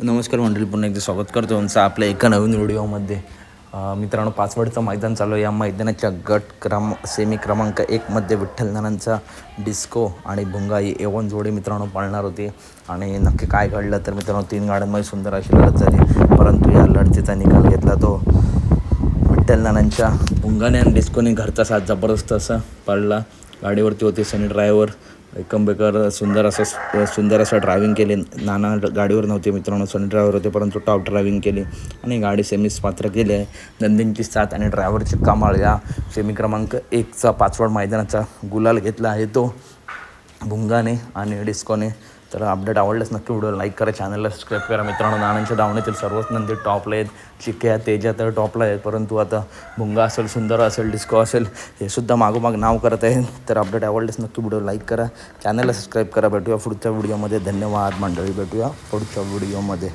नमस्कार मंडळी, पुन्हा एकदा स्वागत करतो तुमचं आपल्या एका नवीन व्हिडिओमध्ये. मित्रांनो, पाचवडचं मैदान चालू आहे. या मैदानाच्या सेमी क्रमांक 1मध्ये विठ्ठल नानांचा डिस्को आणि भुंगा ही एवन जोडी मित्रांनो पाळणार होती. आणि नक्की काय घडलं तर मित्रांनो, 3 गाड्यांमध्ये सुंदर अशी लढत झाली. परंतु या लढतीचा निकाल घेतला तो विठ्ठल नानांच्या भुंगाने आणि डिस्कोने. घरचा साथ जबरदस्त असा पडला. गाडीवरती होते सनी ड्रायव्हर एकंबेकर. सुंदर असं ड्रायव्हिंग केले. नाना गाडीवर नव्हते मित्रांनो, सनी ड्रायव्हर होते, परंतु टॉप ड्रायव्हिंग केली आणि गाडी सेमीस पात्र केली आहे. नंदींची साथ आणि ड्रायव्हरची कमाल या सेमी क्रमांक 1चा पाचवड मैदानाचा गुलाल घेतला आहे तो भुंगाने आणि डिस्कोने. तर अपडेट आवडल्यास नक्की व्हिडिओ लाईक करा, चॅनलला सबस्क्राईब करा. मित्रांनो, नानांच्या धावणीतील सर्वच नंदी टॉपला आहेत. चिक्या तेजा तर टॉपला आहेत, परंतु आता भुंगा असेल, सुंदर असेल, डिस्को असेल, हे सुद्धा मागोमाग नाव करत आहे. तर अपडेट आवडल्यास नक्की व्हिडिओ लाईक करा, चॅनलला सबस्क्राईब करा. भेटूया पुढच्या व्हिडिओमध्ये. धन्यवाद मंडळी, भेटूया पुढच्या व्हिडिओमध्ये.